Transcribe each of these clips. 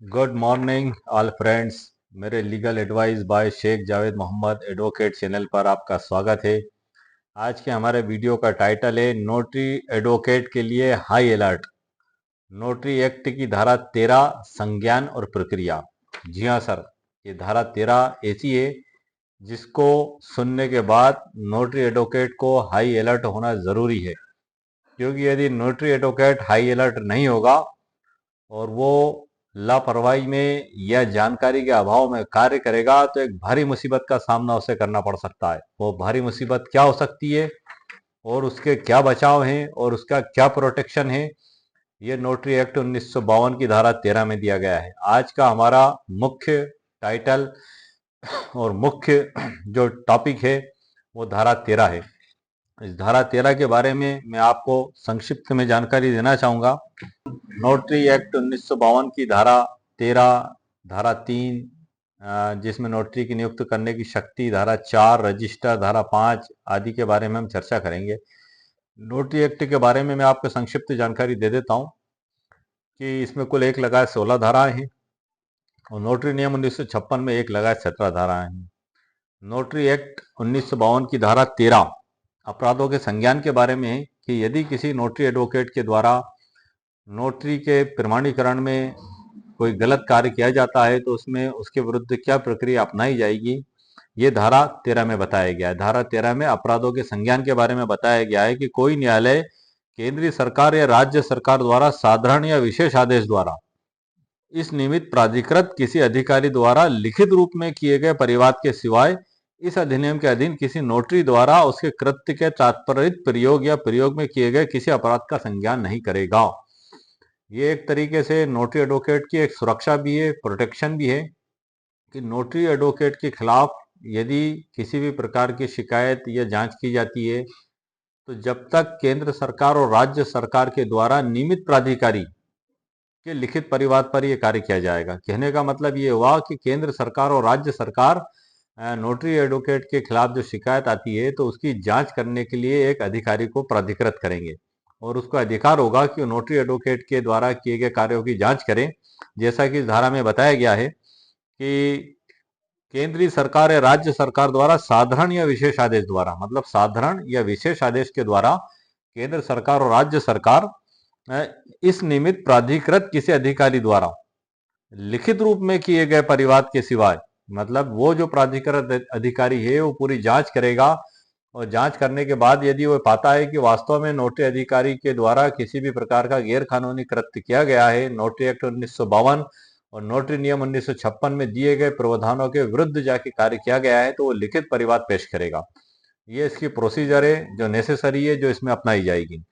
Good morning all friends. मेरे legal advice by Sheikh Javed Mohammad advocate channel पर आपका स्वागत है। आज के हमारे वीडियो का टाइटल है नोटरी एडवोकेट के लिए हाई अलर्ट। नोटरी एक्ट की धारा 13 संज्ञान और प्रक्रिया। जी हाँ सर, ये धारा 13 ऐसी है जिसको सुनने के बाद नोटरी एडवोकेट को हाई अलर्ट होना ज़रूरी है, क्योंकि यदि नोटरी एडवोकेट हाई अलर्ट नहीं होगा और वो लापरवाही में या जानकारी के अभाव में कार्य करेगा तो एक भारी मुसीबत का सामना उसे करना पड़ सकता है। वो भारी मुसीबत क्या हो सकती है और उसके क्या बचाव हैं और उसका क्या प्रोटेक्शन है, ये नोटरी एक्ट 1952 की धारा 13 में दिया गया है। आज का हमारा मुख्य टाइटल और मुख्य जो टॉपिक है वो धारा 13 है। इस धारा 13 के बारे में मैं आपको संक्षिप्त में जानकारी देना चाहूँगा। नोटरी एक्ट 1952 की धारा 13, धारा 3 जिसमें नोटरी की नियुक्त करने की शक्ति, धारा 4 रजिस्टर, धारा 5 आदि के बारे में हम चर्चा करेंगे। नोटरी एक्ट के बारे में मैं आपको संक्षिप्त जानकारी दे देता हूँ कि इसमें कुल एक लगाए 16 धाराएं हैं और नोटरी नियम 1956 में एक लगाए 17 धाराएं हैं। नोटरी एक्ट 1952 की धारा 13 अपराधों के संज्ञान के बारे में है कि यदि किसी नोटरी एडवोकेट के द्वारा नोटरी के प्रमाणीकरण में कोई गलत कार्य किया जाता है तो उसमें उसके विरुद्ध क्या प्रक्रिया अपनाई जाएगी, ये धारा 13 में बताया गया है। धारा 13 में अपराधों के संज्ञान के बारे में बताया गया है कि कोई न्यायालय केंद्रीय सरकार या राज्य सरकार द्वारा साधारण या विशेष आदेश द्वारा इस निमित्त प्राधिकृत किसी अधिकारी द्वारा लिखित रूप में किए गए परिवाद के सिवाय इस अधिनियम के अधीन किसी नोटरी द्वारा उसके कृत्य के तात्पर्य प्रयोग या प्रयोग में किए गए किसी अपराध का संज्ञान नहीं करेगा। ये एक तरीके से नोटरी एडवोकेट की एक सुरक्षा भी है, प्रोटेक्शन भी है कि नोटरी एडवोकेट के खिलाफ यदि किसी भी प्रकार की शिकायत या जांच की जाती है तो जब तक केंद्र सरकार और राज्य सरकार के द्वारा नियमित प्राधिकारी के लिखित परिवाद पर यह कार्य किया जाएगा। कहने का मतलब ये हुआ कि केंद्र सरकार और राज्य सरकार नोटरी एडवोकेट के खिलाफ जो शिकायत आती है तो उसकी जांच करने के लिए एक अधिकारी को प्राधिकृत करेंगे और उसको अधिकार होगा कि नोटरी एडवोकेट के द्वारा किए गए कार्यों की जांच करें। जैसा कि इस धारा में बताया गया है कि केंद्रीय सरकार या राज्य सरकार द्वारा साधारण या विशेष आदेश द्वारा, मतलब साधारण या विशेष आदेश के द्वारा केंद्र सरकार और राज्य सरकार इस निमित्त प्राधिकृत किसी अधिकारी द्वारा लिखित रूप में किए गए परिवाद के सिवाय, मतलब वो जो प्राधिकृत अधिकारी है वो पूरी जांच करेगा और जांच करने के बाद यदि वो पाता है कि वास्तव में नोटरी अधिकारी के द्वारा किसी भी प्रकार का गैर कानूनी कृत्य किया गया है, नोटरी एक्ट 1952 और नोटरी नियम 1956 में दिए गए प्रावधानों के विरुद्ध जाके कार्य किया गया है, तो वो लिखित परिवाद पेश करेगा। ये इसकी प्रोसीजर है जो नेसेसरी है, जो इसमें अपनाई जाएगी।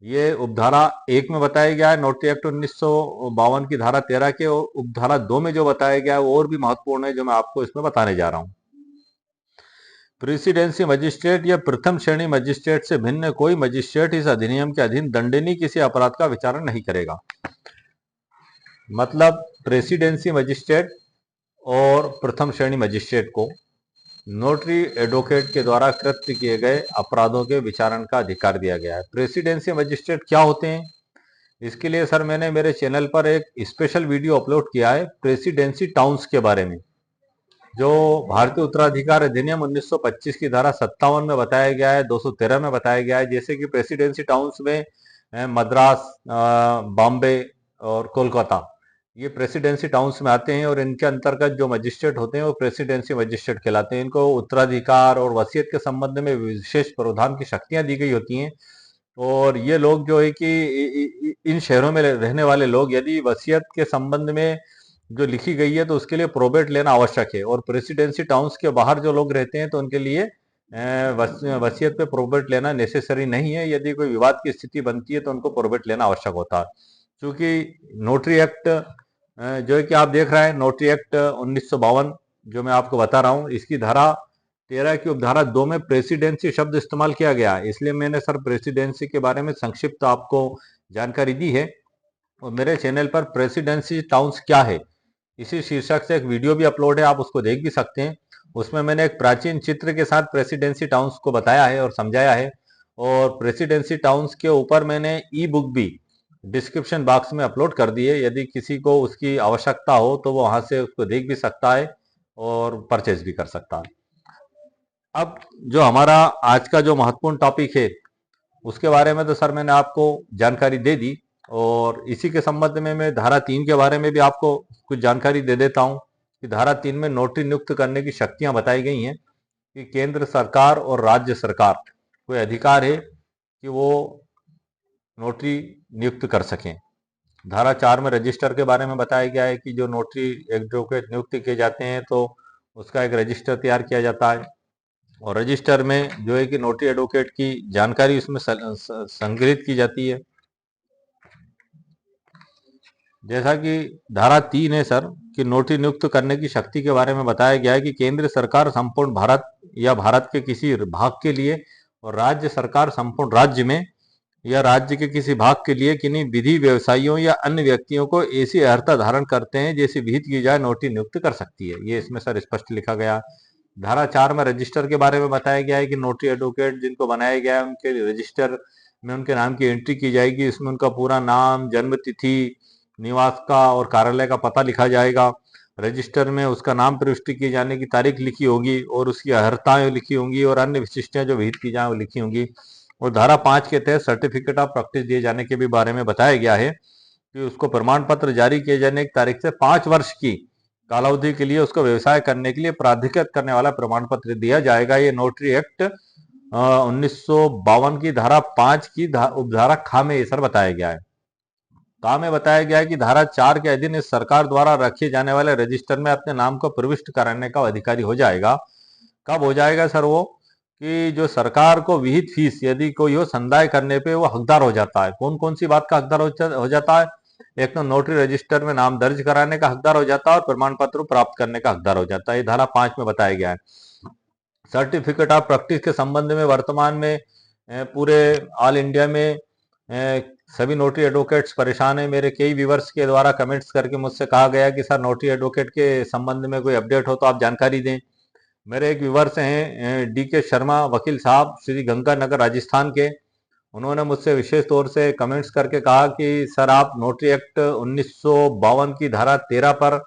ये उपधारा 1 में बताया गया है नोटरी एक्ट 1952 की धारा 13 के, और उपधारा 2 में जो बताया गया है वो और भी महत्वपूर्ण है, जो मैं आपको इसमें बताने जा रहा हूं। प्रेसिडेंसी मजिस्ट्रेट या प्रथम श्रेणी मजिस्ट्रेट से भिन्न कोई मजिस्ट्रेट इस अधिनियम के अधीन दंडनीय किसी अपराध का विचारण नहीं करेगा। मतलब प्रेसिडेंसी मजिस्ट्रेट और प्रथम श्रेणी मजिस्ट्रेट को नोटरी एडवोकेट के द्वारा कृत्य किए गए अपराधों के विचारण का अधिकार दिया गया है। प्रेसिडेंसी मजिस्ट्रेट क्या होते हैं, इसके लिए सर मैंने मेरे चैनल पर एक स्पेशल वीडियो अपलोड किया है प्रेसिडेंसी टाउन्स के बारे में, जो भारतीय उत्तराधिकार अधिनियम 1925 की धारा 57 में बताया गया है, 213 में बताया गया है। जैसे कि प्रेसिडेंसी टाउन्स में मद्रास, बॉम्बे और कोलकाता, ये प्रेसिडेंसी टाउन्स में आते हैं और इनके अंतर्गत जो मजिस्ट्रेट होते हैं वो प्रेसिडेंसी मजिस्ट्रेट कहलाते हैं। इनको उत्तराधिकार और वसीयत के संबंध में विशेष प्रावधान की शक्तियां दी गई होती हैं और ये लोग जो है कि इन शहरों में रहने वाले लोग यदि वसीयत के संबंध में जो लिखी गई है तो उसके लिए प्रोबेट लेना आवश्यक है, और प्रेसिडेंसी टाउन्स के बाहर जो लोग रहते हैं तो उनके लिए वसीयत पे प्रोबेट लेना नेसेसरी नहीं है। यदि कोई विवाद की स्थिति बनती है तो उनको प्रोबेट लेना आवश्यक होता है। क्योंकि नोटरी एक्ट जो है कि आप देख रहे हैं, नोटरी एक्ट 1952 जो मैं आपको बता रहा हूँ, इसकी धारा 13 की उपधारा 2 में प्रेसिडेंसी शब्द इस्तेमाल किया गया है। इसलिए मैंने सर प्रेसिडेंसी के बारे में संक्षिप्त आपको जानकारी दी है। और मेरे चैनल पर प्रेसिडेंसी टाउन्स क्या है इसी शीर्षक से एक वीडियो भी अपलोड है, आप उसको देख भी सकते हैं। उसमें मैंने एक प्राचीन चित्र के साथ प्रेसिडेंसी टाउन्स को बताया है और समझाया है, और प्रेसिडेंसी टाउन्स के ऊपर मैंने ई बुक भी डिस्क्रिप्शन बॉक्स में अपलोड कर दिए। यदि किसी को उसकी आवश्यकता हो तो वो वहां से उसको देख भी सकता है और परचेज भी कर सकता है। अब जो हमारा आज का जो महत्वपूर्ण टॉपिक है उसके बारे में तो सर मैंने आपको जानकारी दे दी, और इसी के संबंध में मैं धारा 3 के बारे में भी आपको कुछ जानकारी दे देता हूं कि धारा 3 में नोटरी नियुक्त करने की शक्तियां बताई गई हैं कि केंद्र सरकार और राज्य सरकार को अधिकार है कि वो नोटरी नियुक्त कर सकें। धारा 4 में रजिस्टर के बारे में बताया गया है कि जो नोटरी एडवोकेट नियुक्त किए जाते हैं तो उसका एक रजिस्टर तैयार किया जाता है, और रजिस्टर में जो है कि नोटरी एडवोकेट की जानकारी उसमें संग्रहित की जाती है। जैसा कि धारा 3 है सर कि नोटरी नियुक्त करने की शक्ति के बारे में बताया गया है कि केंद्र सरकार संपूर्ण भारत या भारत के किसी भाग के लिए और राज्य सरकार संपूर्ण राज्य में या राज्य के किसी भाग के लिए किन्हीं विधि व्यवसायियों या अन्य व्यक्तियों को ऐसी अर्हता धारण करते हैं जैसी विहित की जाए नोटरी नियुक्त कर सकती है। ये इसमें सर स्पष्ट लिखा गया। धारा 4 में रजिस्टर के बारे में बताया गया है कि नोटरी एडवोकेट जिनको बनाया गया है उनके रजिस्टर में उनके नाम की एंट्री की जाएगी। इसमें उनका पूरा नाम, जन्म तिथि, निवास का और कार्यालय का पता लिखा जाएगा। रजिस्टर में उसका नाम प्रविष्टि किए जाने की तारीख लिखी होगी और उसकी अर्हताएं लिखी होंगी और अन्य विशिष्टताएं जो विहित की जाए वो लिखी होंगी। और धारा 5 के तहत सर्टिफिकेट ऑफ प्रैक्टिस दिए जाने के भी बारे में बताया गया है कि उसको प्रमाण पत्र जारी किए जाने की तारीख से 5 वर्ष की कालावधि के लिए उसको व्यवसाय करने के लिए प्राधिकृत करने वाला प्रमाण पत्र दिया जाएगा। ये नोटरी एक्ट 1952 की धारा 5 की उपधारा ख में ये सर बताया गया है। का में बताया गया है कि धारा 4 के अधीन इस सरकार द्वारा रखे जाने वाले रजिस्टर में अपने नाम को प्रविष्ट कराने का अधिकारी हो जाएगा। कब हो जाएगा सर? वो कि जो सरकार को विहित फीस यदि कोई हो संदाय करने पे वो हकदार हो जाता है। कौन कौन सी बात का हकदार हो जाता है? एक तो नोटरी रजिस्टर में नाम दर्ज कराने का हकदार हो जाता है और प्रमाण पत्र प्राप्त करने का हकदार हो जाता है। ये धारा 5 में बताया गया है। सर्टिफिकेट ऑफ प्रैक्टिस के संबंध में वर्तमान में पूरे ऑल इंडिया में सभी नोटरी एडवोकेट्स परेशान है। मेरे कई व्यूवर्स के द्वारा कमेंट्स करके मुझसे कहा गया कि सर नोटरी एडवोकेट के संबंध में कोई अपडेट हो तो आप जानकारी दें। मेरे एक व्यूवर्स हैं DK शर्मा वकील साहब, श्री गंगानगर राजस्थान के। उन्होंने मुझसे विशेष तौर से कमेंट्स करके कहा कि सर आप नोटरी एक्ट 1952 की धारा 13 पर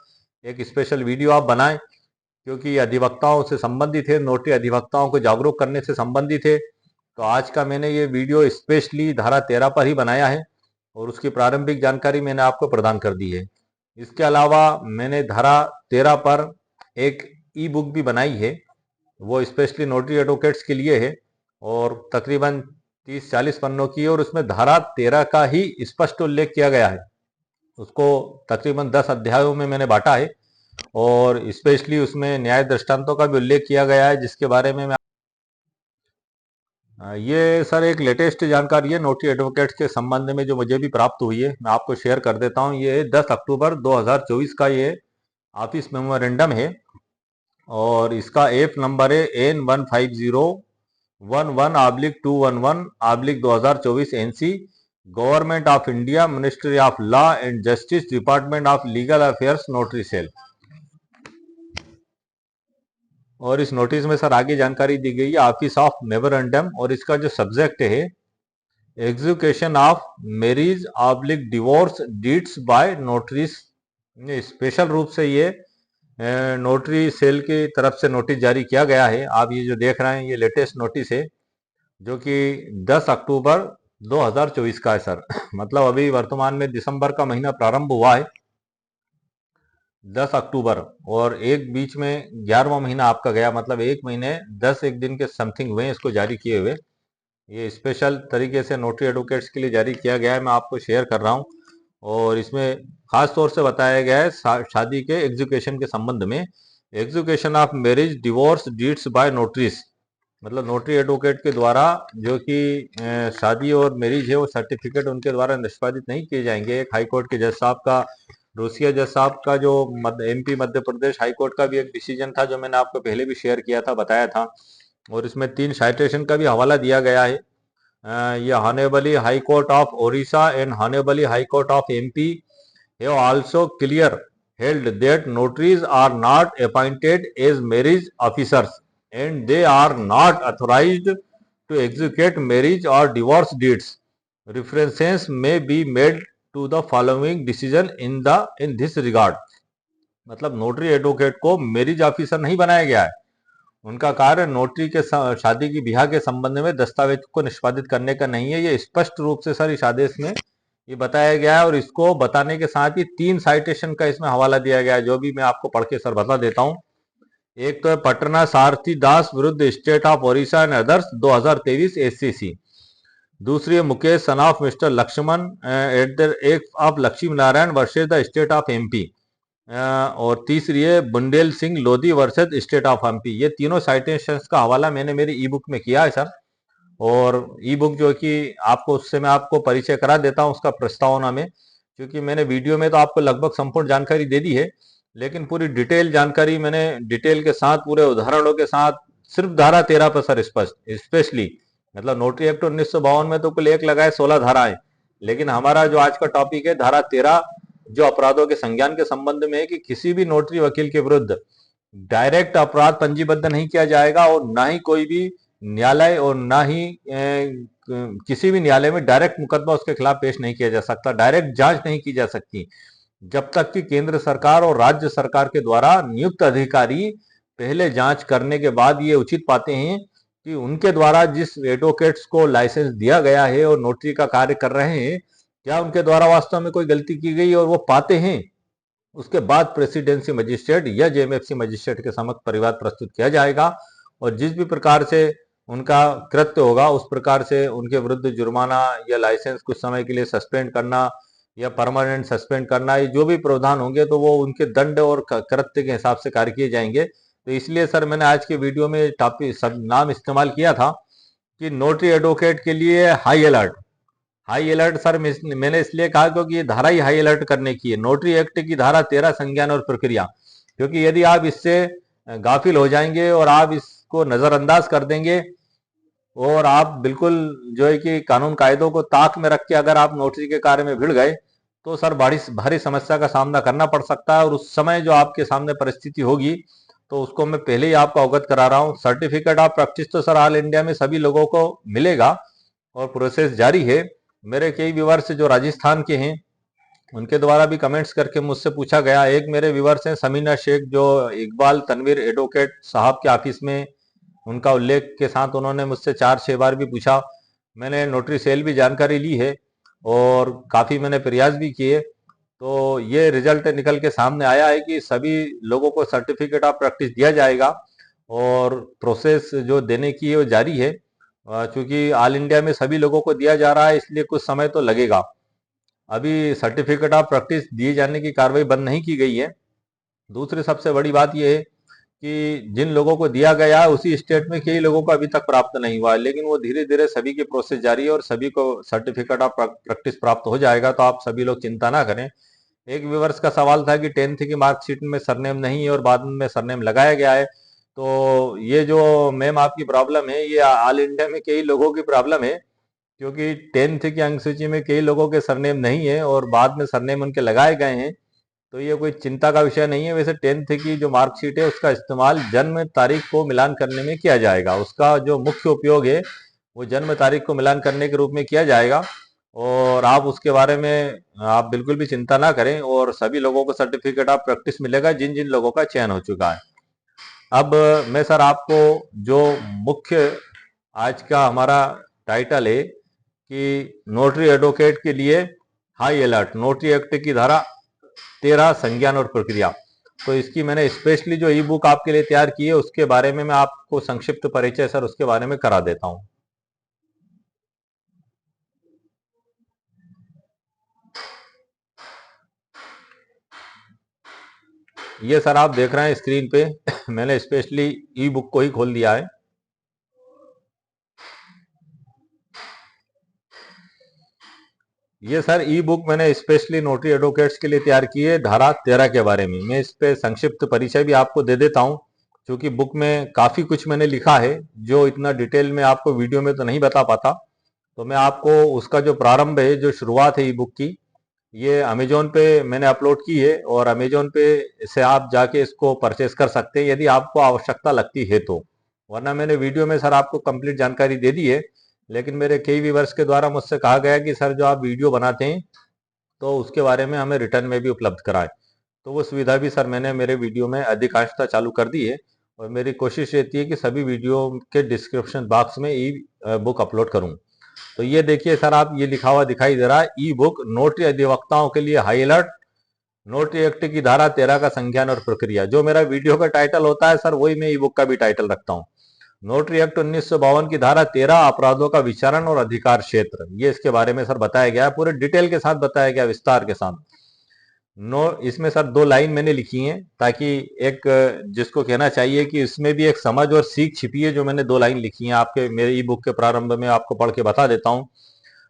एक स्पेशल वीडियो आप बनाएं, क्योंकि अधिवक्ताओं से संबंधित है, नोटरी अधिवक्ताओं को जागरूक करने से संबंधित है। तो आज का मैंने ये वीडियो स्पेशली धारा 13 पर ही बनाया है और उसकी प्रारंभिक जानकारी मैंने आपको प्रदान कर दी है। इसके अलावा मैंने धारा 13 पर एक ई बुक भी बनाई है, वो स्पेशली नोटरी एडवोकेट्स के लिए है और तकरीबन 30-40 पन्नों की है और उसमें धारा 13 का ही स्पष्ट उल्लेख किया गया है। उसको तकरीबन 10 अध्यायों में मैंने बांटा है और स्पेशली उसमें न्याय दृष्टांतों का भी उल्लेख किया गया है, जिसके बारे में मैं ये सर एक लेटेस्ट जानकारी है नोटरी एडवोकेट्स के संबंध में जो मुझे भी प्राप्त हुई है, मैं आपको शेयर कर देता हूँ। ये 10 अक्टूबर 2024 का ये ऑफिस मेमोरेंडम है और इसका एफ नंबर है N15011/211/2024 NC, government of India, ministry of law and justice, department of legal affairs, notary cell. और इस नोटिस में सर आगे जानकारी दी गई है ऑफिस ऑफ मेमोरेंडम, और इसका जो सब्जेक्ट है execution of marriage oblique divorce deeds by notaries. Special रूप से ये नोटरी सेल की तरफ से नोटिस जारी किया गया है। आप ये जो देख रहे हैं ये लेटेस्ट नोटिस है जो कि 10 अक्टूबर 2024 का है सर। मतलब अभी वर्तमान में दिसंबर का महीना प्रारंभ हुआ है 10 अक्टूबर, और एक बीच में 11वां महीना आपका गया, मतलब एक महीने 1 दिन के समथिंग हुए इसको जारी किए हुए। ये स्पेशल तरीके से नोटरी एडवोकेट्स के लिए जारी किया गया है, मैं आपको शेयर कर रहा हूँ। और इसमें खास तौर से बताया गया है शादी के एग्जीक्यूशन के संबंध में, execution of marriage divorce deeds by notaries, मतलब नोटरी एडवोकेट के द्वारा जो कि शादी और मैरिज है वो सर्टिफिकेट उनके द्वारा निष्पादित नहीं किए जाएंगे। एक हाईकोर्ट के जज साहब का, रोसिया जज साहब का, जो MP मध्य प्रदेश हाईकोर्ट का भी एक डिसीजन था जो मैंने आपको पहले भी शेयर किया था, बताया था, और इसमें 3 साइटेशन का भी हवाला दिया गया है। ये honourable high court of Odisha and honourable high court of MP have also clear held that notaries are not appointed as marriage officers and they are not authorized to execute marriage or divorce deeds. references may be made to the following decision in this regard। मतलब notary advocate को marriage officer नहीं बनाया गया है। उनका कार्य notary के शादी की ब्याह के संबंध में दस्तावेज को निष्पादित करने का नहीं है। ये स्पष्ट रूप से सर इस आदेश में ये बताया गया है, और इसको बताने के साथ ही 3 साइटेशन का इसमें हवाला दिया गया है, जो भी मैं आपको पढ़ के सर बता देता हूं। एक तो है पटना सारथी दास विरुद्ध state of Odisha and others 2023 SCC. दूसरी है Mukesh son of mister Lakshman एट द एक ऑफ Lakshmi Narayan versus the state of MP. और तीसरी है Bundel Singh Lodhi versus state of MP. ये तीनों साइटेशंस का हवाला मैंने मेरी ई बुक में किया है सर, और ई बुक जो कि आपको उससे मैं आपको परिचय करा देता हूं उसका प्रस्तावना में, क्योंकि मैंने वीडियो में तो आपको लगभग संपूर्ण जानकारी दे दी है, लेकिन पूरी डिटेल जानकारी मैंने डिटेल के साथ पूरे उदाहरणों के साथ सिर्फ धारा 13 पर सर स्पष्ट स्पेशली, मतलब नोटरी एक्ट 1952 में तो कुल एक लगाए 16 धाराएं, लेकिन हमारा जो आज का टॉपिक है धारा 13 जो अपराधों के संज्ञान के संबंध में है कि किसी भी नोटरी वकील के विरुद्ध डायरेक्ट अपराध पंजीबद्ध नहीं किया जाएगा, और ना ही कोई भी न्यायालय और ना ही किसी भी न्यायालय में डायरेक्ट मुकदमा उसके खिलाफ पेश नहीं किया जा सकता, डायरेक्ट जांच नहीं की जा सकती, जब तक कि केंद्र सरकार और राज्य सरकार के द्वारा नियुक्त अधिकारी पहले जांच करने के बाद ये उचित पाते हैं कि उनके द्वारा जिस एडवोकेट्स को लाइसेंस दिया गया है और नोटरी का कार्य कर रहे हैं, क्या उनके द्वारा वास्तव में कोई गलती की गई और वो पाते हैं, उसके बाद प्रेसिडेंसी मजिस्ट्रेट या जेएमएफसी मजिस्ट्रेट के समक्ष परिवाद प्रस्तुत किया जाएगा, और जिस भी प्रकार से उनका कृत्य होगा उस प्रकार से उनके विरुद्ध जुर्माना या लाइसेंस कुछ समय के लिए सस्पेंड करना या परमानेंट सस्पेंड करना, ये जो भी प्रावधान होंगे तो वो उनके दंड और कृत्य के हिसाब से कार्य किए जाएंगे। तो इसलिए सर मैंने आज के वीडियो में टॉपिक सब नाम इस्तेमाल किया था कि नोटरी एडवोकेट के लिए high alert. High alert sir मैंने इसलिए कहा क्योंकि ये धारा ही हाई अलर्ट करने की है, नोटरी एक्ट की धारा 13 संज्ञान और प्रक्रिया, क्योंकि यदि आप इससे गाफिल हो जाएंगे और आप इसको नजरअंदाज कर देंगे और आप बिल्कुल जो है कि कानून कायदों को ताक में रख के अगर आप नोटरी के कार्य में भिड़ गए तो सर भारी समस्या का सामना करना पड़ सकता है, और उस समय जो आपके सामने परिस्थिति होगी तो उसको मैं पहले ही आपको अवगत करा रहा हूँ। सर्टिफिकेट ऑफ प्रैक्टिस तो सर ऑल इंडिया में सभी लोगों को मिलेगा और प्रोसेस जारी है। मेरे कई व्यूअर्स जो राजस्थान के हैं उनके द्वारा भी कमेंट्स करके मुझसे पूछा गया, एक मेरे व्यूअर्स हैं समीना शेख जो इकबाल तनवीर एडवोकेट साहब के ऑफिस में उनका उल्लेख के साथ उन्होंने मुझसे 4-6 बार भी पूछा। मैंने नोटरी सेल भी जानकारी ली है और काफ़ी मैंने प्रयास भी किए, तो ये रिजल्ट निकल के सामने आया है कि सभी लोगों को सर्टिफिकेट ऑफ प्रैक्टिस दिया जाएगा, और प्रोसेस जो देने की है वो जारी है। चूंकि ऑल इंडिया में सभी लोगों को दिया जा रहा है इसलिए कुछ समय तो लगेगा। अभी सर्टिफिकेट ऑफ प्रैक्टिस दिए जाने की कार्रवाई बंद नहीं की गई है। दूसरी सबसे बड़ी बात यह है कि जिन लोगों को दिया गया है उसी स्टेट में कई लोगों को अभी तक प्राप्त नहीं हुआ है, लेकिन वो धीरे धीरे सभी की प्रोसेस जारी है और सभी को सर्टिफिकेट ऑफ प्रैक्टिस प्राप्त हो जाएगा, तो आप सभी लोग चिंता ना करें। एक व्यूअर्स का सवाल था कि 10th की मार्कशीट में सरनेम नहीं है और बाद में सरनेम लगाया गया है, तो ये जो मैम आपकी प्रॉब्लम है ये ऑल इंडिया में कई लोगों की प्रॉब्लम है, क्योंकि 10th की अंक सूची में कई लोगों के सरनेम नहीं है और बाद में सरनेम उनके लगाए गए हैं, तो ये कोई चिंता का विषय नहीं है। वैसे 10th की जो मार्कशीट है उसका इस्तेमाल जन्म तारीख को मिलान करने में किया जाएगा, उसका जो मुख्य उपयोग है वो जन्म तारीख को मिलान करने के रूप में किया जाएगा, और आप उसके बारे में आप बिल्कुल भी चिंता ना करें, और सभी लोगों को सर्टिफिकेट ऑफ प्रैक्टिस मिलेगा जिन जिन लोगों का चयन हो चुका है। अब मैं सर आपको जो मुख्य आज का हमारा टाइटल है कि नोटरी एडवोकेट के लिए हाई अलर्ट, नोटरी एक्ट की धारा 13 संज्ञान और प्रक्रिया, तो इसकी मैंने स्पेशली जो ई बुक आपके लिए तैयार की है उसके बारे में मैं आपको संक्षिप्त परिचय सर उसके बारे में करा देता हूं। ये सर आप देख रहे हैं स्क्रीन पे मैंने स्पेशली ई बुक को ही खोल दिया है। ये सर ई बुक मैंने स्पेशली नोटरी एडवोकेट्स के लिए तैयार की है धारा 13 के बारे में। मैं इस पे संक्षिप्त परिचय भी आपको दे देता हूं, क्योंकि बुक में काफी कुछ मैंने लिखा है जो इतना डिटेल में आपको वीडियो में तो नहीं बता पाता, तो मैं आपको उसका जो प्रारंभ है जो शुरुआत है ई बुक की, ये अमेजोन पे मैंने अपलोड की है और अमेजोन पे से आप जाके इसको परचेस कर सकते हैं यदि आपको आवश्यकता लगती है तो, वरना मैंने वीडियो में सर आपको कंप्लीट जानकारी दे दी है। लेकिन मेरे कई व्यूवर्स के द्वारा मुझसे कहा गया कि सर जो आप वीडियो बनाते हैं तो उसके बारे में हमें रिटर्न में भी उपलब्ध कराएं। तो वो सुविधा भी सर मैंने मेरे वीडियो में अधिकांशतः चालू कर दी है, और मेरी कोशिश रहती है कि सभी वीडियो के डिस्क्रिप्शन बॉक्स में ई बुक अपलोड करूं। तो ये देखिए सर, आप ये लिखा हुआ दिखाई दे रहा है, ई बुक नोटरी अधिवक्ताओं के लिए हाई अलर्ट, नोटरी एक्ट की धारा 13 का संज्ञान और प्रक्रिया। जो मेरा वीडियो का टाइटल होता है सर, वही मैं ई बुक का भी टाइटल रखता हूँ। नोटरी एक्ट 1952 की धारा 13 अपराधों का विचारण और अधिकार क्षेत्र, ये इसके बारे में सर बताया गया है, पूरे डिटेल के साथ बताया गया, विस्तार के साथ। इसमें सर 2 लाइन मैंने लिखी हैं, ताकि एक जिसको कहना चाहिए कि इसमें भी एक समझ और सीख छिपी है, जो मैंने 2 लाइन लिखी हैं आपके मेरे ई बुक के प्रारंभ में आपको पढ़ के बता देता हूं।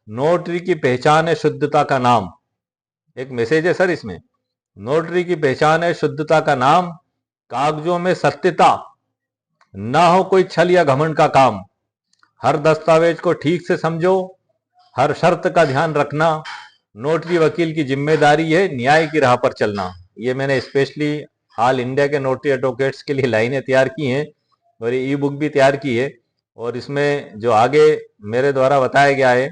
नोटरी की पहचान है शुद्धता का नाम, एक मैसेज है सर इसमें। नोटरी की पहचान है शुद्धता का नाम, कागजों में सत्यता, ना हो कोई छल या घमंड का काम, हर दस्तावेज को ठीक से समझो, हर शर्त का ध्यान रखना, नोटरी वकील की जिम्मेदारी है न्याय की राह पर चलना। ये मैंने स्पेशली ऑल इंडिया के नोटरी एडवोकेट्स के लिए लाइनें तैयार की हैं, और ये ई बुक भी तैयार की है। और इसमें जो आगे मेरे द्वारा बताया गया है,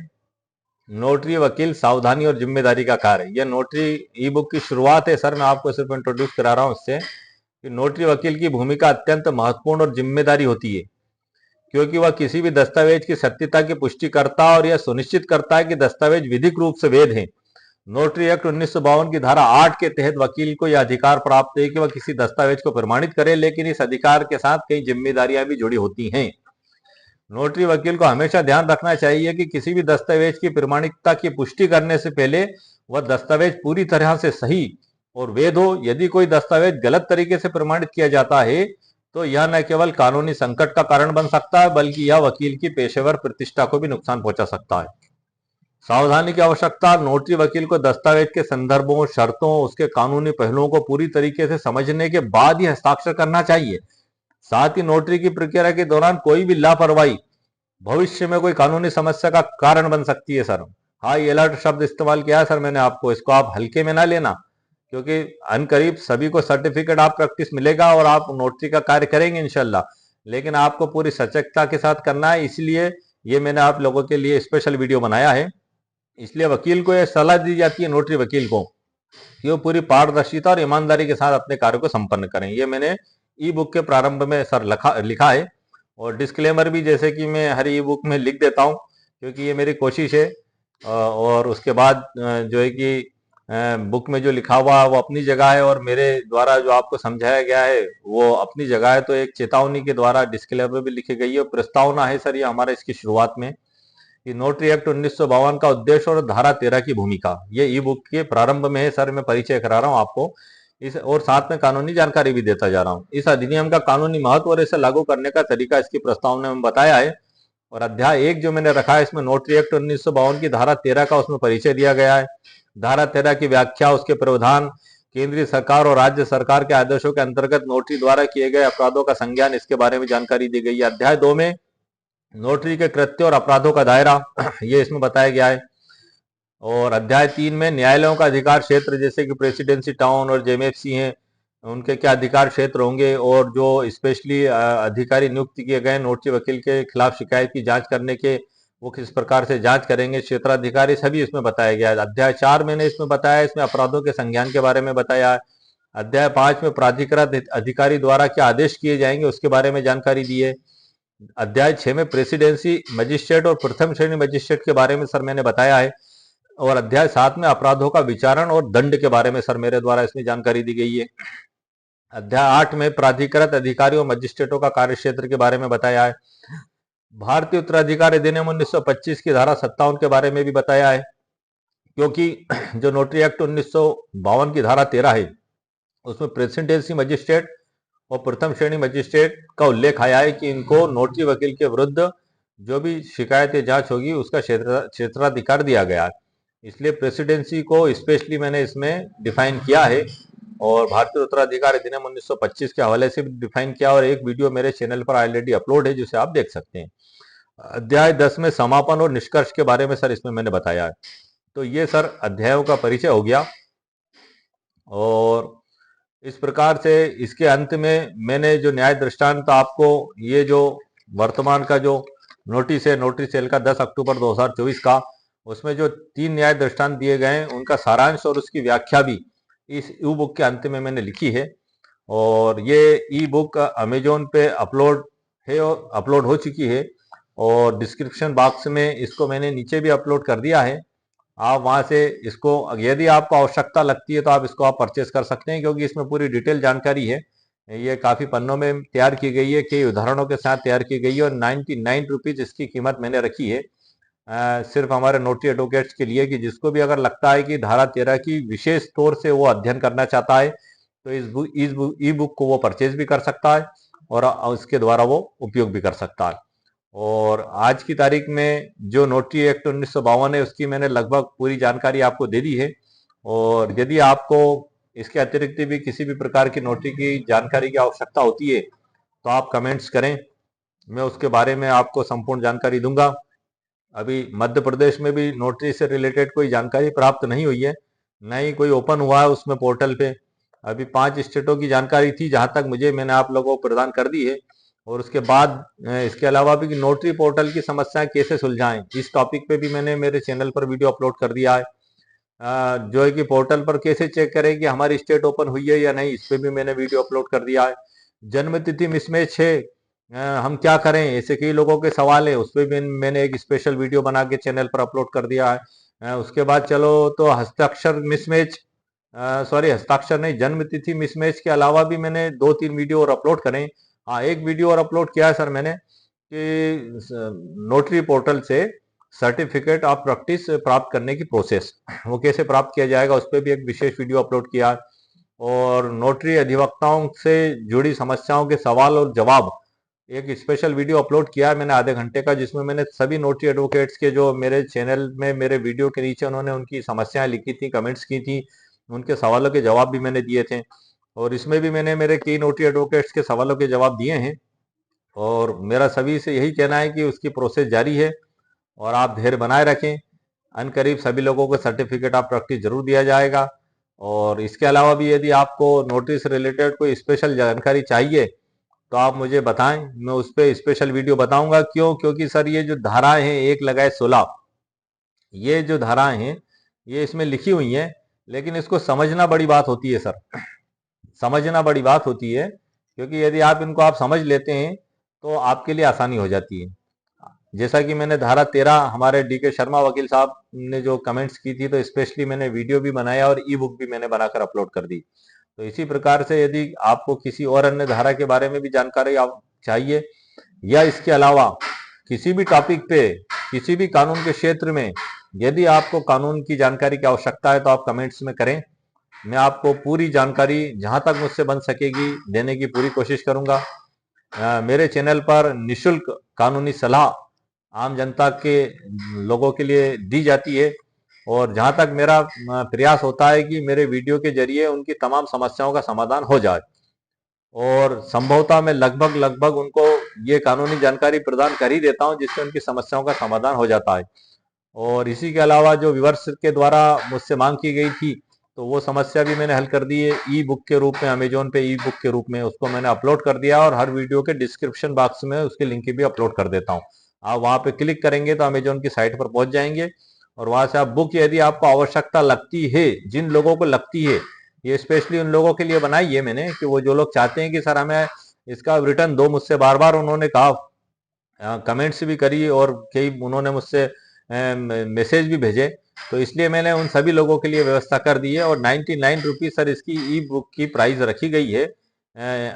नोटरी वकील सावधानी और जिम्मेदारी का कार्य, यह नोटरी ई बुक की शुरुआत है सर। मैं आपको सिर्फ इंट्रोड्यूस करा रहा हूं इससे, कि नोटरी वकील की भूमिका अत्यंत महत्वपूर्ण और जिम्मेदारी होती है, क्योंकि वह किसी भी दस्तावेज की सत्यता की पुष्टि करता है और यह सुनिश्चित करता है कि दस्तावेज विधिक रूप से वैध है। नोटरी एक्ट 1952 की धारा 8 के तहत वकील को यह अधिकार प्राप्त है कि वह किसी दस्तावेज को प्रमाणित करे, लेकिन इस अधिकार के साथ कई जिम्मेदारियां भी जुड़ी होती हैं। नोटरी वकील को हमेशा ध्यान रखना चाहिए कि किसी भी दस्तावेज की प्रमाणिकता की पुष्टि करने से पहले वह दस्तावेज पूरी तरह से सही और वैध हो। यदि कोई दस्तावेज गलत तरीके से प्रमाणित किया जाता है तो यह न केवल कानूनी संकट का कारण बन सकता है, बल्कि यह वकील की पेशेवर प्रतिष्ठा को भी नुकसान पहुंचा सकता है। सावधानी की आवश्यकता, नोटरी वकील को दस्तावेज के संदर्भों, शर्तों, उसके कानूनी पहलुओं को पूरी तरीके से समझने के बाद ही हस्ताक्षर करना चाहिए। साथ ही नोटरी की प्रक्रिया के दौरान कोई भी लापरवाही भविष्य में कोई कानूनी समस्या का कारण बन सकती है सर। हाई अलर्ट शब्द इस्तेमाल किया है सर मैंने आपको, इसको आप हल्के में ना लेना, क्योंकि अनकरीब सभी को सर्टिफिकेट ऑफ प्रैक्टिस मिलेगा और आप नोटरी का कार्य करेंगे इंशाल्लाह, लेकिन आपको पूरी सचेतता के साथ करना है। इसलिए ये मैंने आप लोगों के लिए स्पेशल वीडियो बनाया है। इसलिए वकील को यह सलाह दी जाती है, नोटरी वकील को, कि वो पूरी पारदर्शिता और ईमानदारी के साथ अपने कार्य को संपन्न करें। ये मैंने ई बुक के प्रारंभ में सर लिखा है, और डिस्क्लेमर भी जैसे कि मैं हर ई बुक में लिख देता हूं, क्योंकि ये मेरी कोशिश है। और उसके बाद जो है कि बुक में जो लिखा हुआ है वो अपनी जगह है, और मेरे द्वारा जो आपको समझाया गया है वो अपनी जगह है। तो एक चेतावनी के द्वारा डिस्क्लेमर भी लिखी गई है, और प्रस्तावना है सर ये हमारे इसकी शुरुआत में, कि नोटरी एक्ट 1952 का उद्देश्य और धारा 13 की भूमिका, ये ई बुक के प्रारंभ में है सर। मैं परिचय करा रहा हूं आपको इस, और साथ में कानूनी जानकारी भी देता जा रहा हूं। इस अधिनियम का कानूनी महत्व और इसे लागू करने का तरीका इसकी प्रस्तावना में बताया है। और अध्याय 1 जो मैंने रखा है, इसमें नोटरी एक्ट 1952 की धारा 13 का उसमें परिचय दिया गया है। धारा 13 की व्याख्या, उसके प्रावधान, केंद्रीय सरकार और राज्य सरकार के आदेशों के अंतर्गत नोटरी द्वारा किए गए अपराधों का संज्ञान, इसके बारे में जानकारी दी गई है। अध्याय 2 में नोटरी के कृत्य और अपराधों का दायरा ये इसमें बताया गया है। और अध्याय 3 में न्यायालयों का अधिकार क्षेत्र, जैसे कि प्रेसिडेंसी टाउन और जेएमएफसी हैं, उनके क्या अधिकार क्षेत्र होंगे, और जो स्पेशली अधिकारी नियुक्त किए गए नोटरी वकील के खिलाफ शिकायत की जांच करने के, वो किस प्रकार से जांच करेंगे, क्षेत्राधिकारी, सभी इसमें बताया गया है। अध्याय 4 मैंने इसमें बताया, इसमें अपराधों के संज्ञान के बारे में बताया है। अध्याय 5 में प्राधिकृत अधिकारी द्वारा क्या आदेश किए जाएंगे उसके बारे में जानकारी दी है। अध्याय 6 में प्रेसिडेंसी मजिस्ट्रेट और प्रथम श्रेणी मजिस्ट्रेट के बारे में सर मैंने बताया है। और अध्याय 7 में अपराधों का विचारण और दंड के बारे में सर मेरे द्वारा इसमें जानकारी दी गई है। अध्याय 8 में प्राधिकृत अधिकारियों और मजिस्ट्रेटों का कार्यक्षेत्र के बारे में बताया है। भारतीय उत्तराधिकार अधिनियम 1925 की धारा 57 के बारे में भी बताया है, क्योंकि जो नोटरी एक्ट 1952 की धारा 13 है, उसमें प्रेसिडेंसी मजिस्ट्रेट और प्रथम श्रेणी मजिस्ट्रेट का उल्लेख आया है कि इनको नोटरी वकील के विरुद्ध जो भी शिकायत या जांच होगी उसका क्षेत्राधिकार दिया गया है। इसलिए प्रेसिडेंसी को स्पेशली मैंने इसमें डिफाइन किया है, और भारतीय उत्तराधिकार अधिनियम 1925 के हवाले से भी डिफाइन किया, और एक वीडियो मेरे चैनल पर ऑलरेडी अपलोड है जिसे आप देख सकते हैं। अध्याय 10 में समापन और निष्कर्ष के बारे में सर इसमें मैंने बताया है। तो ये सर अध्यायों का परिचय हो गया, और इस प्रकार से इसके अंत में मैंने जो न्याय दृष्टांत आपको, ये जो वर्तमान का जो नोटिस है, नोटिस सेल का 10 अक्टूबर 2024 का। उसमें जो 3 न्याय दृष्टांत दिए गए हैं उनका सारांश और उसकी व्याख्या भी इस ई बुक के अंत में मैंने लिखी है। और ये ई बुक अमेजोन पे अपलोड है और अपलोड हो चुकी है, और डिस्क्रिप्शन बॉक्स में इसको मैंने नीचे भी अपलोड कर दिया है। आप वहां से इसको, यदि आपको आवश्यकता लगती है तो आप इसको आप परचेस कर सकते हैं, क्योंकि इसमें पूरी डिटेल जानकारी है। ये काफ़ी पन्नों में तैयार की गई है, कई उदाहरणों के साथ तैयार की गई है, और 99 रुपीज़ इसकी कीमत मैंने रखी है सिर्फ हमारे नोटरी एडवोकेट्स के लिए, कि जिसको भी अगर लगता है कि धारा 13 की विशेष तौर से वो अध्ययन करना चाहता है तो इस ई बुक को वो परचेज भी कर सकता है और उसके द्वारा वो उपयोग भी कर सकता है। और आज की तारीख में जो नोटरी एक्ट 1952 है उसकी मैंने लगभग पूरी जानकारी आपको दे दी है। और यदि आपको इसके अतिरिक्त भी किसी भी प्रकार की नोटरी की जानकारी की आवश्यकता होती है तो आप कमेंट्स करें, मैं उसके बारे में आपको संपूर्ण जानकारी दूंगा। अभी मध्य प्रदेश में भी नोटरी से रिलेटेड कोई जानकारी प्राप्त नहीं हुई है, न ही कोई ओपन हुआ है उसमें पोर्टल पे। अभी 5 स्टेटों की जानकारी थी जहां तक मुझे, मैंने आप लोगों को प्रदान कर दी है। और उसके बाद इसके अलावा भी नोटरी पोर्टल की समस्याएं कैसे सुलझाएं, इस टॉपिक पे भी मैंने मेरे चैनल पर वीडियो अपलोड कर दिया है। जो है कि पोर्टल पर कैसे चेक करें कि हमारी स्टेट ओपन हुई है या नहीं, इस पे भी मैंने वीडियो अपलोड कर दिया है। जन्म तिथि मिसमैच है, हम क्या करें, ऐसे कई लोगों के सवाल है, उस पर भी मैंने एक स्पेशल वीडियो बना के चैनल पर अपलोड कर दिया है। उसके बाद चलो तो हस्ताक्षर मिसमैच, सॉरी हस्ताक्षर नहीं, जन्म तिथि मिसमैच के अलावा भी मैंने 2-3 वीडियो और अपलोड करें। हाँ, एक वीडियो और अपलोड किया है सर मैंने, कि नोटरी पोर्टल से सर्टिफिकेट ऑफ प्रैक्टिस प्राप्त करने की प्रोसेस, वो कैसे प्राप्त किया जाएगा, उस पर भी एक विशेष वीडियो अपलोड किया है। और नोटरी अधिवक्ताओं से जुड़ी समस्याओं के सवाल और जवाब, एक स्पेशल वीडियो अपलोड किया है मैंने आधे घंटे का, जिसमें मैंने सभी नोटरी एडवोकेट्स के जो मेरे चैनल में मेरे वीडियो के नीचे उन्होंने उनकी समस्याएं लिखी थी, कमेंट्स की थी, उनके सवालों के जवाब भी मैंने दिए थे। और इसमें भी मैंने मेरे कई नोटरी एडवोकेट्स के सवालों के जवाब दिए हैं। और मेरा सभी से यही कहना है कि उसकी प्रोसेस जारी है और आप धैर्य बनाए रखें। अनकरीब सभी लोगों को सर्टिफिकेट ऑफ प्रैक्टिस जरूर दिया जाएगा। और इसके अलावा भी यदि आपको नोटरी से रिलेटेड कोई स्पेशल जानकारी चाहिए तो आप मुझे बताएं, मैं उस पर स्पेशल वीडियो बताऊंगा। क्यों? क्योंकि सर ये जो धाराएं हैं 1 लगाए 16, ये जो धाराएं हैं ये इसमें लिखी हुई हैं, लेकिन इसको समझना बड़ी बात होती है सर, समझना बड़ी बात होती है। क्योंकि यदि आप इनको आप समझ लेते हैं तो आपके लिए आसानी हो जाती है। जैसा कि मैंने धारा 13, हमारे डीके शर्मा वकील साहब ने जो कमेंट्स की थी, तो स्पेशली मैंने वीडियो भी बनाया और ई बुक भी मैंने बनाकर अपलोड कर दी। तो इसी प्रकार से यदि आपको किसी और अन्य धारा के बारे में भी जानकारी आप चाहिए, या इसके अलावा किसी भी टॉपिक पे, किसी भी कानून के क्षेत्र में यदि आपको कानून की जानकारी की आवश्यकता है तो आप कमेंट्स में करें। मैं आपको पूरी जानकारी जहां तक मुझसे बन सकेगी देने की पूरी कोशिश करूंगा। मेरे चैनल पर निशुल्क कानूनी सलाह आम जनता के लोगों के लिए दी जाती है। और जहां तक मेरा प्रयास होता है कि मेरे वीडियो के जरिए उनकी तमाम समस्याओं का समाधान हो जाए, और संभवतः मैं लगभग लगभग उनको ये कानूनी जानकारी प्रदान कर ही देता हूं जिससे उनकी समस्याओं का समाधान हो जाता है। और इसी के अलावा जो व्यूअर्स के द्वारा मुझसे मांग की गई थी, तो वो समस्या भी मैंने हल कर दी है ई बुक के रूप में, अमेजोन पे ई बुक के रूप में उसको मैंने अपलोड कर दिया, और हर वीडियो के डिस्क्रिप्शन बॉक्स में उसकी लिंक भी अपलोड कर देता हूँ। आप वहां पे क्लिक करेंगे तो अमेजोन की साइट पर पहुंच जाएंगे, और वहां से आप बुक, यदि आपको आवश्यकता लगती है, जिन लोगों को लगती है, ये स्पेशली उन लोगों के लिए बनाई है मैंने, कि वो जो लोग चाहते हैं कि सर हमें इसका रिटर्न दो, मुझसे बार बार उन्होंने कहा, कमेंट्स भी करी, और कई उन्होंने मुझसे मैसेज भी भेजे, तो इसलिए मैंने उन सभी लोगों के लिए व्यवस्था कर दी है। और 99 रुपीज सर इसकी ई बुक की प्राइस रखी गई है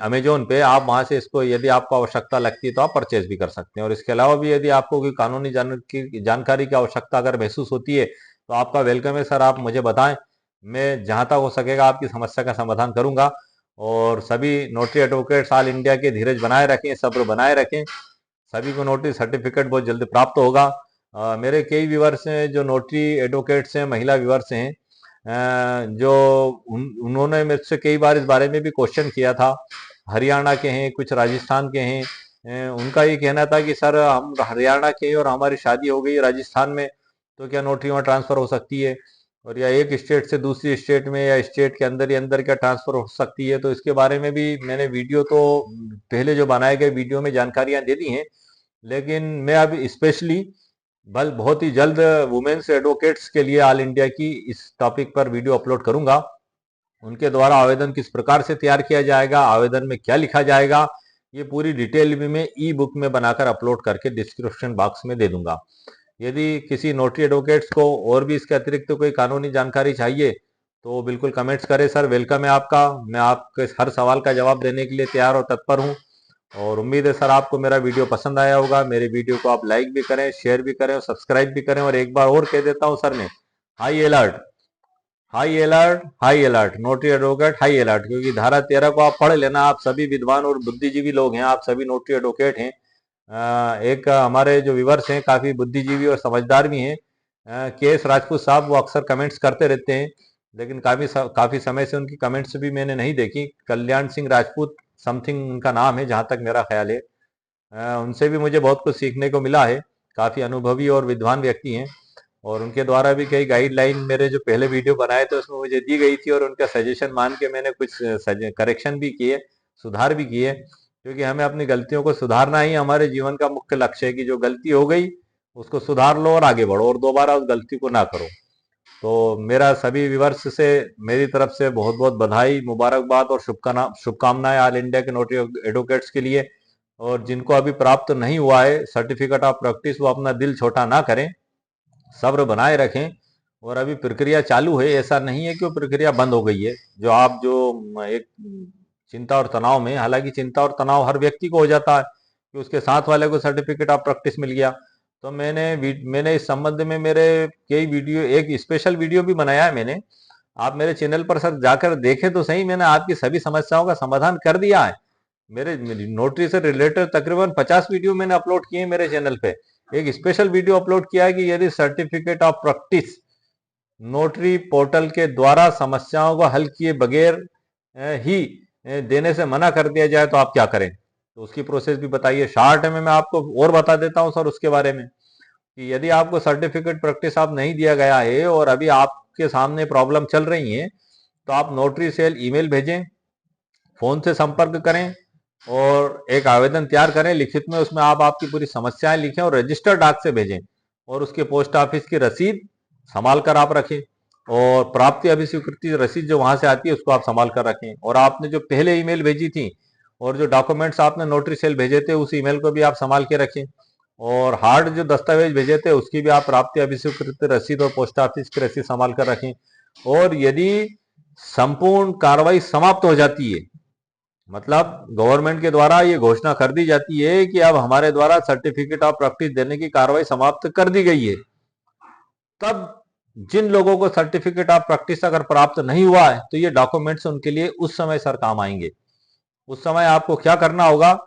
अमेजोन पे। आप वहां से इसको, यदि आपको आवश्यकता लगती है तो आप परचेज भी कर सकते हैं। और इसके अलावा भी यदि आपको कोई कानूनी जानकारी की आवश्यकता अगर महसूस होती है तो आपका वेलकम है सर, आप मुझे बताएं, मैं जहां तक हो सकेगा आपकी समस्या का समाधान करूंगा। और सभी नोटरी एडवोकेट्स ऑल इंडिया के धीरज बनाए रखें, सब्र बनाए रखें, सभी को नोटरी सर्टिफिकेट बहुत जल्दी प्राप्त होगा। मेरे कई व्यूवर्स हैं जो नोटरी एडवोकेट्स हैं, महिला व्यूवर्स हैं, जो उन्होंने मेरे से कई बार इस बारे में भी क्वेश्चन किया था। हरियाणा के हैं, कुछ राजस्थान के हैं। उनका ये कहना था कि सर हम हरियाणा के हैं और हमारी शादी हो गई राजस्थान में, तो क्या नोटरी वहाँ ट्रांसफर हो सकती है, और या एक स्टेट से दूसरी स्टेट में या स्टेट के अंदर ही अंदर क्या ट्रांसफर हो सकती है। तो इसके बारे में भी मैंने वीडियो तो पहले जो बनाए गए वीडियो में जानकारियां दे दी हैं। लेकिन मैं अभी स्पेशली बहुत ही जल्द वुमेन्स एडवोकेट्स के लिए ऑल इंडिया की इस टॉपिक पर वीडियो अपलोड करूंगा। उनके द्वारा आवेदन किस प्रकार से तैयार किया जाएगा, आवेदन में क्या लिखा जाएगा, ये पूरी डिटेल भी मैं ई बुक में बनाकर अपलोड करके डिस्क्रिप्शन बॉक्स में दे दूंगा। यदि किसी नोटरी एडवोकेट्स को और भी इसके अतिरिक्त तो कोई कानूनी जानकारी चाहिए तो बिल्कुल कमेंट्स करें सर, वेलकम है आपका। मैं आपके हर सवाल का जवाब देने के लिए तैयार और तत्पर हूँ। और उम्मीद है सर आपको मेरा वीडियो पसंद आया होगा। मेरे वीडियो को आप लाइक भी करें, शेयर भी करें और सब्सक्राइब भी करें। और एक बार और कह देता हूँ सर ने, high alert, high alert, high alert, notary advocate high alert, क्योंकि धारा 13 को आप पढ़ लेना। आप सभी विद्वान और बुद्धिजीवी लोग हैं, आप सभी नोटरी एडवोकेट हैं। एक हमारे जो व्यूवर्स हैं काफी बुद्धिजीवी और समझदार भी हैं। केएस राजपूत साहब, वो अक्सर कमेंट्स करते रहते हैं, लेकिन काफी समय से उनकी कमेंट्स भी मैंने नहीं देखी। कल्याण सिंह राजपूत समथिंग उनका नाम है जहां तक मेरा ख्याल है। उनसे भी मुझे बहुत कुछ सीखने को मिला है। काफी अनुभवी और विद्वान व्यक्ति हैं और उनके द्वारा भी कई गाइडलाइन मेरे जो पहले वीडियो बनाए थे उसमें मुझे दी गई थी और उनका सजेशन मान के मैंने कुछ करेक्शन भी किए, सुधार भी किए, क्योंकि हमें अपनी गलतियों को सुधारना ही हमारे जीवन का मुख्य लक्ष्य है कि जो गलती हो गई उसको सुधार लो और आगे बढ़ो और दोबारा उस गलती को ना करो। तो मेरा सभी व्यूवर्स से मेरी तरफ से बहुत बहुत बधाई, मुबारकबाद और शुभकामनाएं ऑल इंडिया के नोटरी एडवोकेट्स के लिए। और जिनको अभी प्राप्त नहीं हुआ है सर्टिफिकेट ऑफ प्रैक्टिस, वो अपना दिल छोटा ना करें, सब्र बनाए रखें। और अभी प्रक्रिया चालू है, ऐसा नहीं है कि वो प्रक्रिया बंद हो गई है। जो आप जो एक चिंता और तनाव में, हालांकि चिंता और तनाव हर व्यक्ति को हो जाता है कि उसके साथ वाले को सर्टिफिकेट ऑफ प्रैक्टिस मिल गया। तो मैंने इस संबंध में मेरे कई वीडियो, एक स्पेशल वीडियो भी बनाया है मैंने। आप मेरे चैनल पर सर जाकर देखें तो सही, मैंने आपकी सभी समस्याओं का समाधान कर दिया है। मेरी नोटरी से रिलेटेड तकरीबन 50 वीडियो मैंने अपलोड किए मेरे चैनल पे। एक स्पेशल वीडियो अपलोड किया है कि यदि certificate of practice notary portal के द्वारा समस्याओं को हल किए बगैर ही देने से मना कर दिया जाए तो आप क्या करें। तो उसकी प्रोसेस भी बताइए। शॉर्ट में मैं आपको और बता देता हूं सर उसके बारे में कि यदि आपको सर्टिफिकेट प्रैक्टिस आप नहीं दिया गया है और अभी आपके सामने प्रॉब्लम चल रही है तो आप नोटरी सेल ईमेल भेजें, फोन से संपर्क करें और एक आवेदन तैयार करें लिखित में। उसमें आप आपकी पूरी समस्याएं लिखें और रजिस्टर्ड डाक से भेजें और उसके पोस्ट ऑफिस की रसीद संभाल कर आप रखें और प्राप्ति अभिस्वीकृति रसीद जो वहां से आती है उसको आप संभाल कर रखें। और आपने जो पहले ईमेल भेजी थी और जो डॉक्यूमेंट्स आपने नोटरी सेल भेजे थे उस ईमेल को भी आप संभाल के रखें। और हार्ड जो दस्तावेज भेजे थे उसकी भी आप प्राप्ति अभिस्वीकृति रसीद और पोस्ट ऑफिस की रसीद संभाल कर रखें। और यदि संपूर्ण कार्रवाई समाप्त हो जाती है, मतलब गवर्नमेंट के द्वारा ये घोषणा कर दी जाती है कि अब हमारे द्वारा सर्टिफिकेट ऑफ प्रैक्टिस देने की कार्रवाई समाप्त कर दी गई है, तब जिन लोगों को सर्टिफिकेट ऑफ प्रैक्टिस अगर प्राप्त नहीं हुआ है तो ये डॉक्यूमेंट्स उनके लिए उस समय सर काम आएंगे। उस समय आपको क्या करना होगा,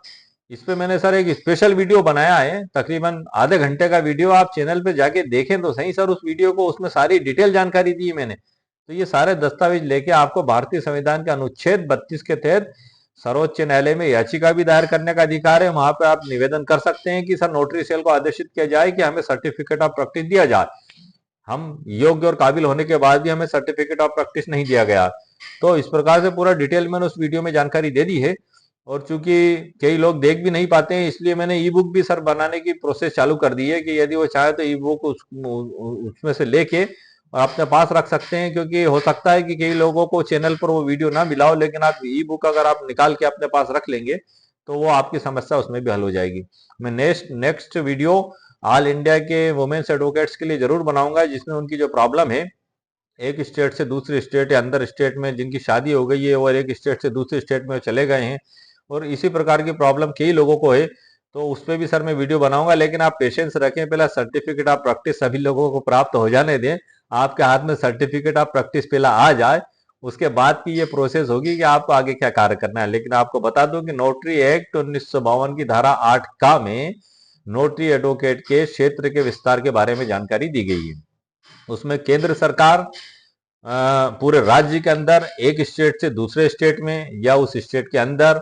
इस पे मैंने सर एक स्पेशल वीडियो बनाया है, तकरीबन आधे घंटे का वीडियो। आप चैनल पे जाके देखें तो सही सर उस वीडियो को, उसमें सारी डिटेल जानकारी दी है मैंने। तो ये सारे दस्तावेज लेके आपको भारतीय संविधान के अनुच्छेद 32 के तहत सर्वोच्च न्यायालय में याचिका भी दायर करने का अधिकार है। वहां पे आप निवेदन कर सकते हैं कि सर नोटरी सेल को आदेशित किया जाए कि हमें सर्टिफिकेट ऑफ प्रैक्टिस दिया जाए। हम योग्य और काबिल होने के बाद भी हमें सर्टिफिकेट ऑफ प्रैक्टिस नहीं दिया गया। तो इस प्रकार से पूरा डिटेल मैंने उस वीडियो में जानकारी दे दी है। और चूंकि कई लोग देख भी नहीं पाते हैं इसलिए मैंने ई बुक भी सर बनाने की प्रोसेस चालू कर दी है कि यदि वो चाहे तो ई बुक उसमें से लेके और अपने पास रख सकते हैं। क्योंकि हो सकता है कि कई लोगों को चैनल पर वो वीडियो ना मिला हो, लेकिन आप ई बुक अगर आप निकाल के अपने पास रख लेंगे तो वो आपकी समस्या उसमें भी हल हो जाएगी। मैं नेक्स्ट वीडियो ऑल इंडिया के वुमेन्स एडवोकेट्स के लिए जरूर बनाऊंगा, जिसमें उनकी जो प्रॉब्लम है, एक स्टेट से दूसरी स्टेट या अंदर स्टेट में जिनकी शादी हो गई है और एक स्टेट से दूसरी स्टेट में चले गए हैं और इसी प्रकार की प्रॉब्लम कई लोगों को है, तो उस पर भी सर मैं वीडियो बनाऊंगा। लेकिन आप पेशेंस रखें, पहला सर्टिफिकेट ऑफ प्रैक्टिस सभी लोगों को प्राप्त हो जाने दें। आपके हाथ में सर्टिफिकेट ऑफ प्रैक्टिस पहला आ जाए, उसके बाद की ये प्रोसेस होगी कि आपको आगे क्या कार्य करना है। लेकिन आपको बता दूं कि नोटरी एक्ट 1952 की धारा 8 का में नोटरी एडवोकेट के क्षेत्र के विस्तार के बारे में जानकारी दी गई है। उसमें केंद्र सरकार पूरे राज्य के अंदर एक स्टेट से दूसरे स्टेट में या उस स्टेट के अंदर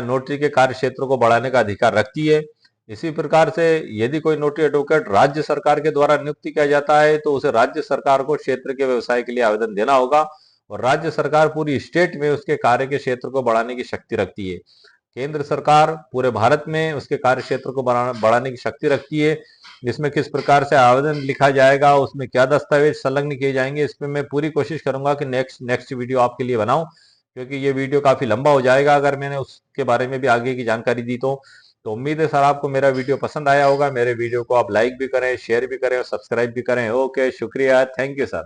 नोटरी के कार्य क्षेत्र को बढ़ाने का अधिकार रखती है। इसी प्रकार से यदि कोई नोटरी एडवोकेट राज्य सरकार के द्वारा नियुक्त किया जाता है तो उसे राज्य सरकार को क्षेत्र के व्यवसाय के लिए आवेदन देना होगा और राज्य सरकार पूरी स्टेट में उसके कार्य के क्षेत्र को बढ़ाने की शक्ति रखती है। केंद्र सरकार पूरे भारत में उसके कार्य क्षेत्र को बढ़ाने की शक्ति रखती है। इसमें किस प्रकार से आवेदन लिखा जाएगा, उसमें क्या दस्तावेज संलग्न किए जाएंगे, इस पर मैं पूरी कोशिश करूंगा कि नेक्स्ट वीडियो आपके लिए बनाऊं, क्योंकि ये वीडियो काफी लंबा हो जाएगा अगर मैंने उसके बारे में भी आगे की जानकारी दी तो उम्मीद है सर आपको मेरा वीडियो पसंद आया होगा। मेरे वीडियो को आप लाइक भी करें, शेयर भी करें और सब्सक्राइब भी करें। ओके, शुक्रिया, थैंक यू सर।